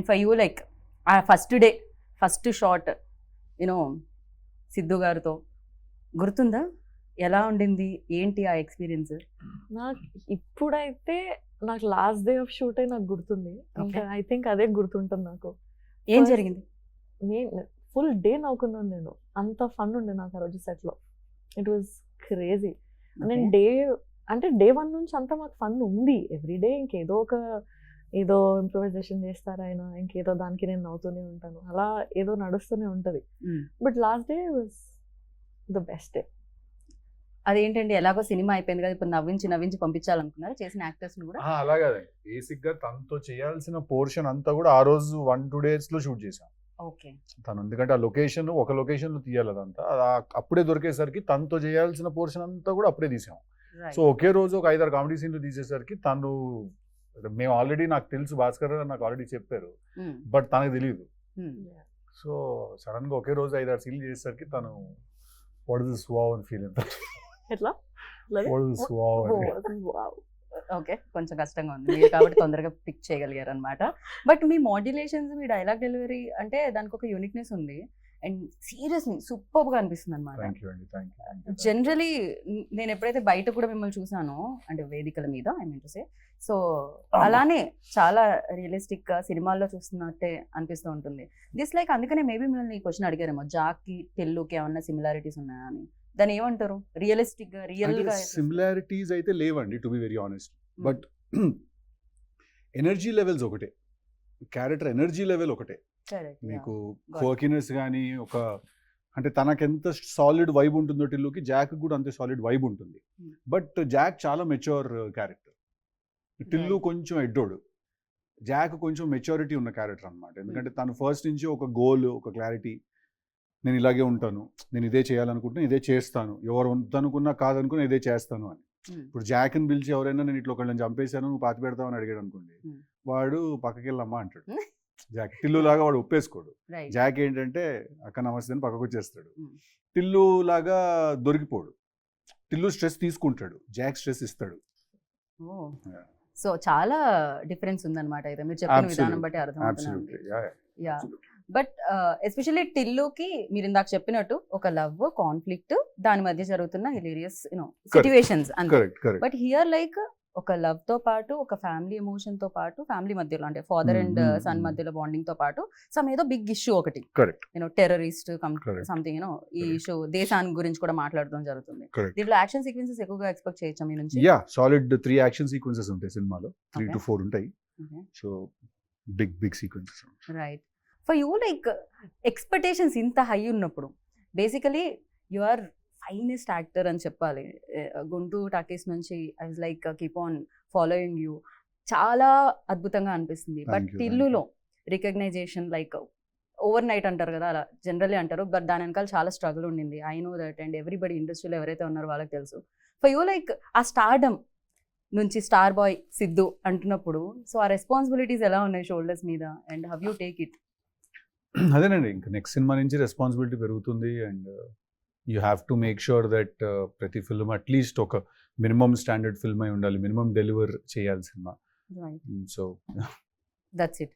And for you like ఆ first shot you know Siddhu గారితో గుర్తుందా? ఎలా ఉండింది? ఏంటి ఆ ఎక్స్పీరియన్స్? నాకు ఇప్పుడైతే నాకు లాస్ట్ డే ఆఫ్ షూట్ నాకు గుర్తుంది. ఇంకా Okay. ఐ థింక్ అదే గుర్తుంటుంది నాకు. ఏం First- జరిగింది? ఫుల్ డే నవ్వుకున్నాను నేను. అంత ఫన్ ఉండే నాకు ఆ రోజు సెట్ లో. It was crazy. నేను డే 1 నుంచి అంతా మాకు ఫన్ ఉంది. ఎవ్రీ డే ఏదో ఇంప్రూవైజేషన్ చేస్తారు ఆయన, ఇంకేదో దానికి నేను నవ్వుతూనే ఉంటాను. అలా ఏదో నడుస్తూనే ఉంటది. But last day was the best day. అదేంటండి, ఎలాగో సినిమా అయిపోయింది కదా, ఇప్పుడు నవ్వించి పంపించాలనుకున్నారు చేసిన యాక్టర్స్ ని కూడా? అలాగే బేసిక్ గా తనతో చేయాల్సిన పోర్షన్ అంతా కూడా ఆ రోజు 1-2 days లో షూట్ చేసాం. ఓకే. తను ఎందుకంటే ఒక లొకేషన్ లో తీయాలి అదంతా, అప్పుడే దొరికేసరికి తనతో చేయాల్సిన పోర్షన్ అంతా కూడా అప్పుడే తీసాం. సో ఒకే రోజు ఒక 5-6 కామెడీ సీన్లు తీసేసరికి తను, మేము ఆల్రెడీ, నాకు తెలుసు భాస్కర్ నాకు ఆల్రెడీ చెప్పారు, బట్ తనకు తెలియదు. సో సడన్ గా ఒకే రోజు 5-6 సీన్లు చేసేసరికి తను వాట్ ఇస్ దిస్ వావ్ అని ఫీల్ అవుతారు. ఎట్లా వాట్ ఇస్ దిస్ వావ్ అని. ఓకే, కొంచెం కష్టంగా ఉంది మీరు కాబట్టి తొందరగా పిక్ చేయగలిగారు అనమాట. But me modulations, me dialogue delivery అంటే దానికి ఒక యూనిక్నెస్ ఉంది అండ్ సీరియస్లీ సూపర్ గా అనిపిస్తుంది అనమాట. థ్యాంక్ యూ అండి, థ్యాంక్ యూ. జనరలీ నేను ఎప్పుడైతే బయట కూడా మిమ్మల్ని చూసానో, అంటే వేదికల మీద I mean to say, so అలానే చాలా రియలిస్టిక్ గా సినిమాల్లో చూస్తున్నట్టే అనిపిస్తూ ఉంటుంది. దిస్ లైక్ అందుకనే మేబీ మిమ్మల్ని ఈ క్వశ్చన్ అడిగారేమో, జాక్కి టిల్లుకి ఏమన్నా సిమిలారిటీస్ ఉన్నాయా అని. దాన్ని ఏమంటారు? రియలిస్టిక్ గా, రియల్ గా సిమిలారిటీస్ అయితే లేవండి, to be very honest. But energy levels ఒకటే, క్యారెక్టర్ ఎనర్జీ లెవెల్ ఒకటే. మీకు క్వర్కినెస్ కానీ అంటే తనకెంత సాలిడ్ వైబ్ ఉంటుందో టిల్లుకి, జాక్ కూడా అంతే సాలిడ్ వైబ్ ఉంటుంది. బట్ జాక్ చాలా మెచ్యూర్ క్యారెక్టర్, టిల్లు కొంచెం ఎడ్డోడు. జాక్ కొంచెం మెచ్యూరిటీ ఉన్న క్యారెక్టర్ అనమాట. ఎందుకంటే తను ఫస్ట్ నుంచి ఒక గోల్, ఒక క్లారిటీ, నేను ఇలాగే ఉంటాను, నేను ఇదే చేయాలనుకుంటున్నా, ఇదే చేస్తాను, ఎవరు వద్దనుకున్నా కాదనుకున్నా ఇదే చేస్తాను అని. ఇప్పుడు జాక్ని పిలిచి ఎవరైనా నేను ఇట్లా ఒకళ్ళని చంపేశాను, నువ్వు పాతి పెడతావని అడిగాడు అనుకోండి, వాడు పక్కకి వెళ్ళమ్మా అంటాడు. జాక్ టిల్లు లాగా వాడు ఒప్పేసుకోడు. జాక్ ఏంటంటే అక్క నమస్తే అని పక్కకు వచ్చేస్తాడు. టిల్లు లాగా దొరికిపోడు. టిల్లు స్ట్రెస్ తీసుకుంటాడు, జాక్ స్ట్రెస్ ఇస్తాడు. సో చాలా డిఫరెన్స్ ఉందన్నమాట అయితే మీరు చెప్పిన విధానం బట్టి అర్థమవుతుంది. యా, బట్ ఎస్పెషల్లీ టిల్లుకి మీరు ఇందాక చెప్పినట్టు ఒక లవ్, కాన్ఫ్లిక్ట్, దాని మధ్య జరుగుతున్న హిలేరియస్ సిచ్యువేషన్స్ అంతే. బట్ హియర్ లైక్ ఒక లవ్ తో పాటు, ఒక ఫ్యామిలీ ఎమోషన్ తో పాటు, ఫ్యామిలీ మధ్యలో అంటే ఫాదర్ అండ్ సన్ మధ్యలో బాండింగ్ తో పాటు సమ్ ఏదో బిగ్ ఇష్యూ ఒకటి, టెర్రరిస్ట్ సంథింగ్ ఈ ఇష్యూ, దేశానికి గురించి కూడా మాట్లాడడం జరుగుతుంది. దీంట్లో యాక్షన్ సీక్వెన్సెస్ ఎక్కువగా ఎక్స్పెక్ట్ చేయొచ్చా మీ నుంచి? యా, సాలిడ్ 3 యాక్షన్ సీక్వెన్సెస్ ఉంటాయి సినిమాలో, 3 to 4 ఉంటాయి. So big sequences. Right. For you like expectations ఇంత హై ఉన్నప్పుడు, basically you are finest actor అని చెప్పాలి. గుంటూరు టాకీస్ నుంచి I was like keep on following you, చాలా అద్భుతంగా అనిపిస్తుంది. బట్ టిల్లులో రికగ్నైజేషన్ లైక్ ఓవర్ నైట్ అంటారు కదా, అలా జనరల్లీ అంటారు, బట్ దాని వెనకాల చాలా స్ట్రగుల్ ఉండింది. I know that, and everybody ఇండస్ట్రీలో ఎవరైతే ఉన్నారో వాళ్ళకి తెలుసు. ఫర్ యూ లైక్ ఆ స్టార్డమ్ నుంచి స్టార్ బాయ్ సిద్ధు అంటున్నప్పుడు, సో ఆ రెస్పాన్సిబిలిటీస్ ఎలా ఉన్నాయి షోల్డర్స్ మీద, and how you take it? అదేనండి, ఇంకా నెక్స్ట్ సినిమా నుంచి రెస్పాన్సిబిలిటీ పెరుగుతుంది. And you have to make sure that ప్రతి ఫిల్మ్ అట్లీస్ట్ ఒక మినిమం స్టాండర్డ్ ఫిల్మ్ అయి ఉండాలి, మినిమం డెలివర్ చేయాలి సినిమా. So that's it.